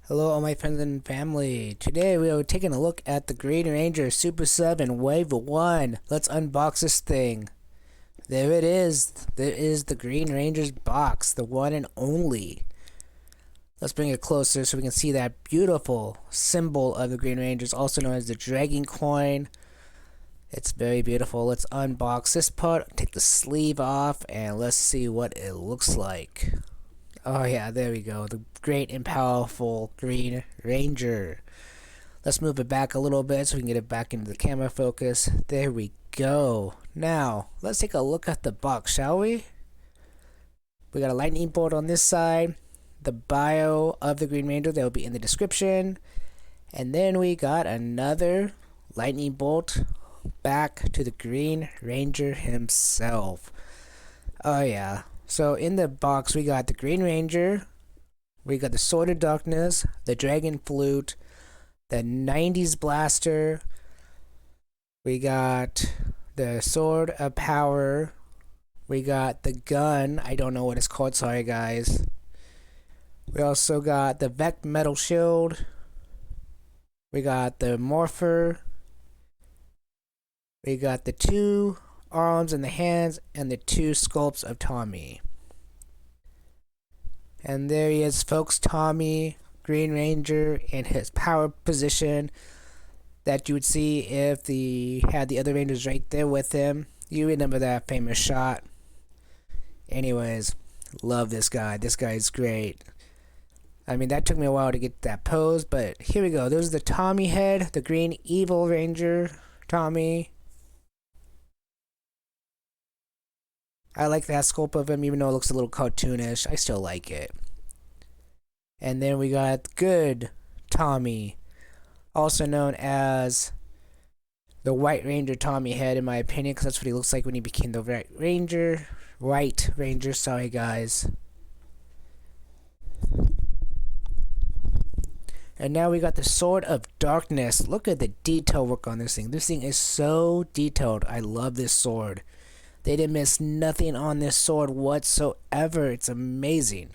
Hello all my friends and family. Today we are taking a look at the Green Ranger Super 7 Wave 1. Let's unbox this thing. There it is. There is the Green Ranger's box, the one and only. Let's bring it closer so we can see that beautiful symbol of the Green Rangers, also known as the Dragon Coin. It's very beautiful. Let's unbox this part, take the sleeve off, and let's see what it looks like. Oh yeah, there we go. The great and powerful Green Ranger. Let's move it back a little bit so we can get it back into the camera focus. There we go. Now, let's take a look at the box, shall we? We got a lightning bolt on this side. The bio of the Green Ranger that will be in the description. And then we got another lightning bolt back to the Green Ranger himself. Oh yeah. So in the box we got the Green Ranger, we got the Sword of Darkness, the Dragon Flute, the 90s Blaster, we got the Sword of Power, we got the gun, I don't know what it's called, sorry guys. We also got the Vect Metal Shield, we got the Morpher, we got the two arms and the hands and the two sculpts of Tommy. And there he is, folks, Tommy, Green Ranger, in his power position that you would see if he had the other Rangers right there with him. You remember that famous shot. Anyways, love this guy. This guy is great. I mean, that took me a while to get that pose, but here we go. There's the Tommy head, the Green Evil Ranger, Tommy. I like that sculpt of him, even though it looks a little cartoonish. I still like it. And then we got good Tommy, also known as the White Ranger Tommy head, in my opinion, because that's what he looks like when he became the White Ranger, sorry guys. And now we got the Sword of Darkness. Look at the detail work on this thing. This thing is so detailed. I love this sword. They didn't miss nothing on this sword whatsoever. It's amazing.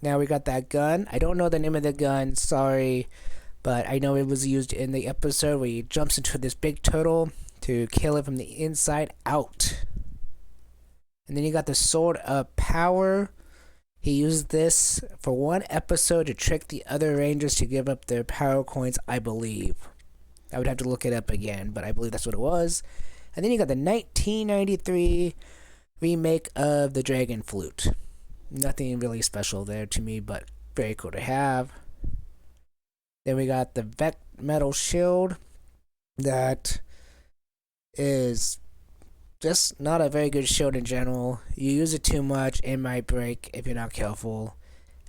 Now we got that gun. I don't know the name of the gun, sorry. But I know it was used in the episode where he jumps into this big turtle to kill it from the inside out. And then you got the Sword of Power. He used this for one episode to trick the other Rangers to give up their power coins, I believe. I would have to look it up again, but I believe that's what it was. And then you got the 1993 remake of the Dragon Flute. Nothing really special there to me, but very cool to have. Then we got the Vect Metal Shield. That is just not a very good shield in general. You use it too much, it might break if you're not careful.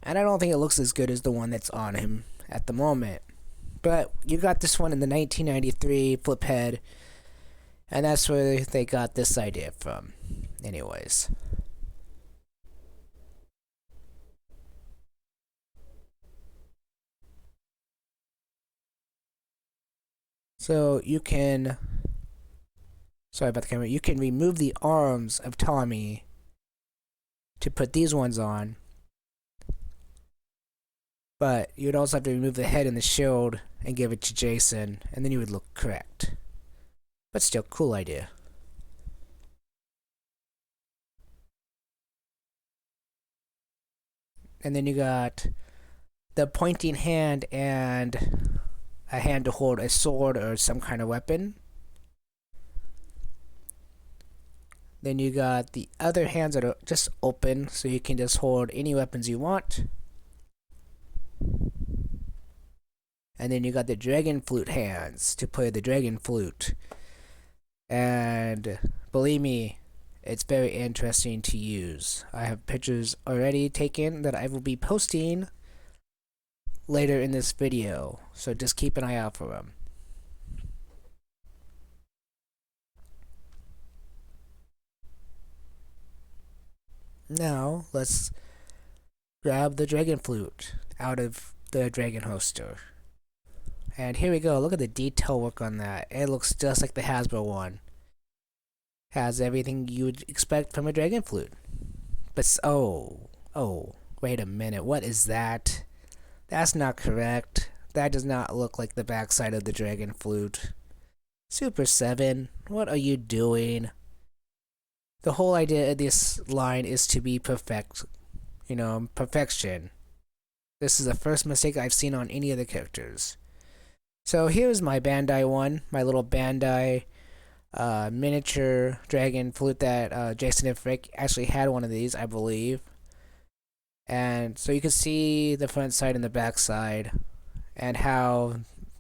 And I don't think it looks as good as the one that's on him at the moment. But you got this one in the 1993 flip head, and that's where they got this idea from. Anyways. So you can, sorry about the camera, you can remove the arms of Tommy to put these ones on. But you'd also have to remove the head and the shield and give it to Jason, and then you would look correct. But still, cool idea. And then you got the pointing hand and a hand to hold a sword or some kind of weapon. Then you got the other hands that are just open, so you can just hold any weapons you want. And then you got the Dragon Flute hands to play the Dragon Flute. And believe me, it's very interesting to use. I have pictures already taken that I will be posting later in this video, so just keep an eye out for them. Now, let's grab the Dragon Flute out of the Dragon Holster. And here we go, look at the detail work on that. It looks just like the Hasbro one. Has everything you would expect from a Dragon Flute. But, oh, Wait a minute, what is that? That's not correct. That does not look like the backside of the dragon flute. Super 7, what are you doing? The whole idea of this line is to be perfect. Perfection. This is the first mistake I've seen on any of the characters. So here's my Bandai one, my little Bandai miniature dragon flute that Jason and Frick actually had one of these, I believe. And so you can see the front side and the back side, and how,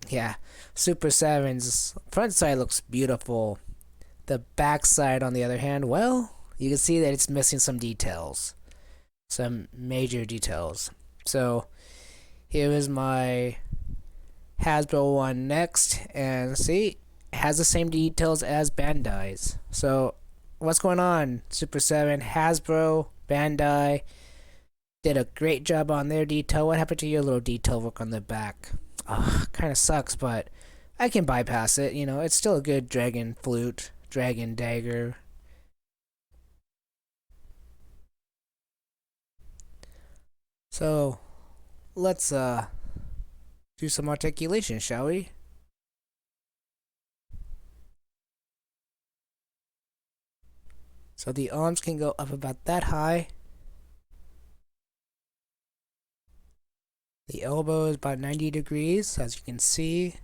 yeah, Super 7's front side looks beautiful. The back side, on the other hand, well, you can see that it's missing some details. Some major details. So here is my Hasbro one next, and see, it has the same details as Bandai's. So what's going on? Super 7, Hasbro, Bandai did a great job on their detail. What happened to your little detail work on the back? Kind of sucks, but I can bypass it. It's still a good dragon flute, Dragon Dagger. So let's do some articulation, shall we? So the arms can go up about that high. The elbow is about 90 degrees, as you can see.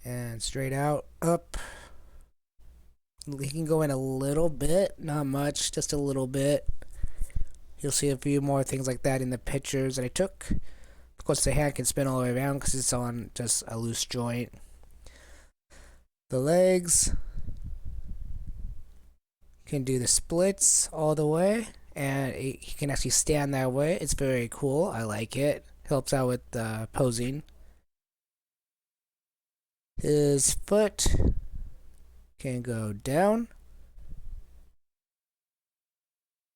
And straight out, up. He can go in a little bit, not much, just a little bit. You'll see a few more things like that in the pictures that I took. Of course, the hand can spin all the way around because it's on just a loose joint. The legs can do the splits all the way, and he can actually stand that way. It's very cool. I like it. Helps out with posing. His foot can go down,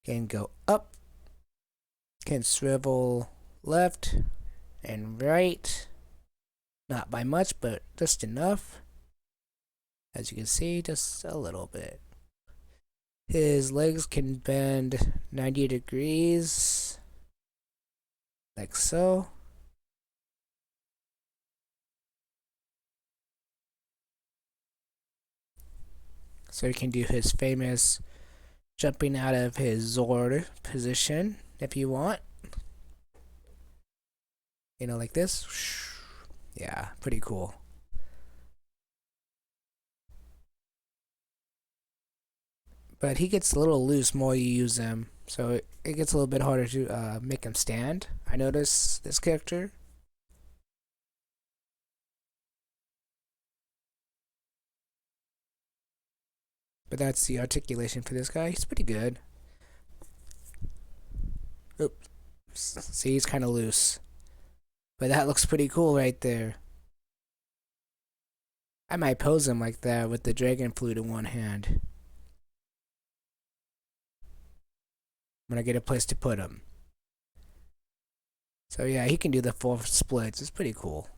can go up, can swivel left and right. Not by much, but just enough. As you can see, just a little bit. His legs can bend 90 degrees, like so. So he can do his famous jumping out of his Zord position if you want. Like this. Yeah, pretty cool. But he gets a little loose more you use him, so it gets a little bit harder to make him stand. I notice this character. But that's the articulation for this guy. He's pretty good. Oops. See, he's kind of loose. But that looks pretty cool right there. I might pose him like that with the dragon flute in one hand. When I get a place to put him. So yeah, he can do the 4 splits. It's pretty cool.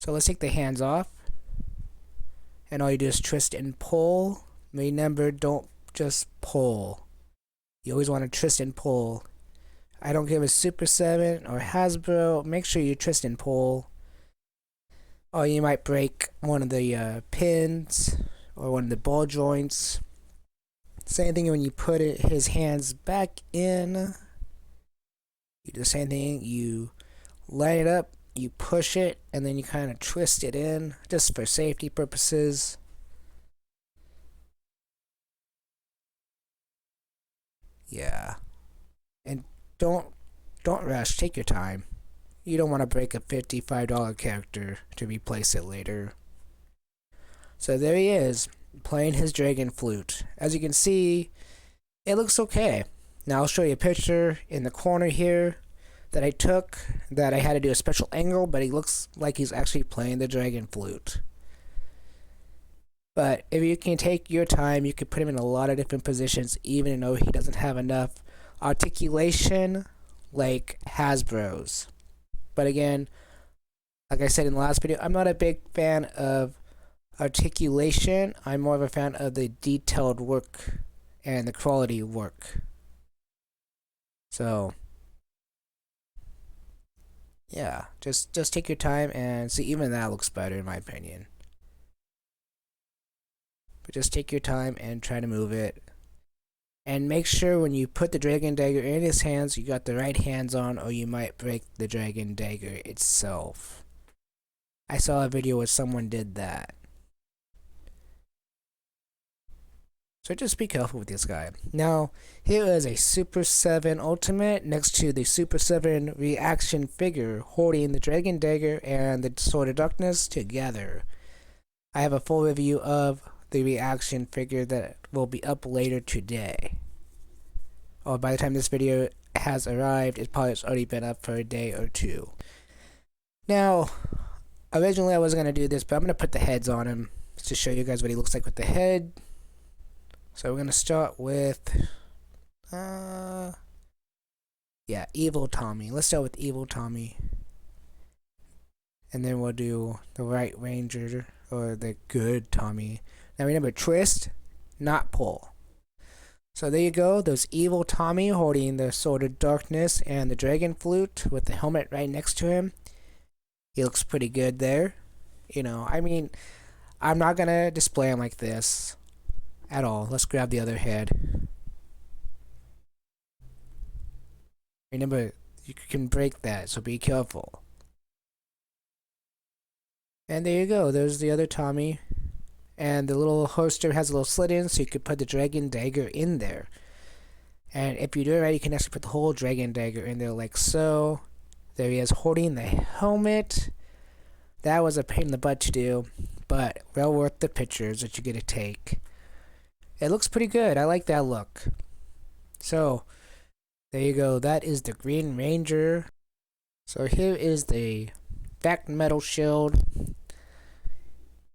So let's take the hands off. And all you do is twist and pull. Remember, don't just pull. You always want to twist and pull. I don't care if it's Super 7 or Hasbro. Make sure you twist and pull. Or you might break one of the pins or one of the ball joints. Same thing when you put his hands back in. You do the same thing. You line it up, you push it, and then you kind of twist it in just for safety purposes. Yeah. And don't rush. Take your time. You don't want to break a $55 character to replace it later. So there he is, playing his dragon flute. As you can see, it looks okay. Now I'll show you a picture in the corner here that I took, that I had to do a special angle, but he looks like he's actually playing the dragon flute. But if you can take your time, you can put him in a lot of different positions, even though he doesn't have enough articulation like Hasbro's. But again, Like I said in the last video, I'm not a big fan of articulation. I'm more of a fan of the detailed work and the quality work. So yeah, just take your time and see. Even that looks better in my opinion. But just take your time and try to move it. And make sure when you put the Dragon Dagger in his hands, you got the right hands on, or you might break the Dragon Dagger itself. I saw a video where someone did that. So just be careful with this guy. Now, here is a Super 7 Ultimate next to the Super 7 reaction figure holding the Dragon Dagger and the Sword of Darkness together. I have a full review of the reaction figure that will be up later today. Or by the time this video has arrived, it probably has already been up for a day or two. Now, originally I wasn't going to do this, but I'm going to put the heads on him to show you guys what he looks like with the head. So we're going to start with, Evil Tommy. Let's start with Evil Tommy. And then we'll do the Right Ranger, or the Good Tommy. Now remember, twist, not pull. So there you go, there's Evil Tommy holding the Sword of Darkness and the Dragon Flute with the helmet right next to him. He looks pretty good there. You know, I mean, I'm not going to display him like this at all. Let's grab the other head. Remember, you can break that, so be careful. And there you go, there's the other Tommy. And the little holster has a little slit in, so you could put the Dragon Dagger in there. And if you do it right, you can actually put the whole Dragon Dagger in there like so. There he is holding the helmet. That was a pain in the butt to do, but well worth the pictures that you get to take. It looks pretty good. I like that look. So, there you go. That is the Green Ranger. So here is the Vect Metal Shield.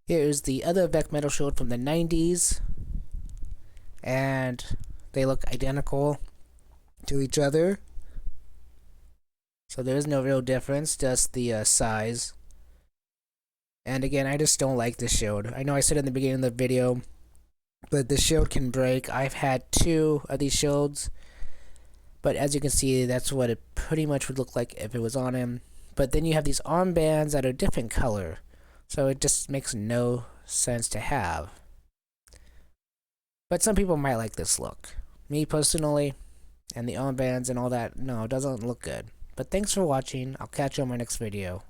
Here is the other Vect Metal Shield from the 90s. And they look identical to each other. So there is no real difference, just the size. And again, I just don't like this shield. I know I said in the beginning of the video, but the shield can break. I've had 2 of these shields. But as you can see, that's what it pretty much would look like if it was on him. But then you have these armbands that are different color. So it just makes no sense to have. But some people might like this look. Me personally, and the armbands and all that, no, it doesn't look good. But thanks for watching. I'll catch you on my next video.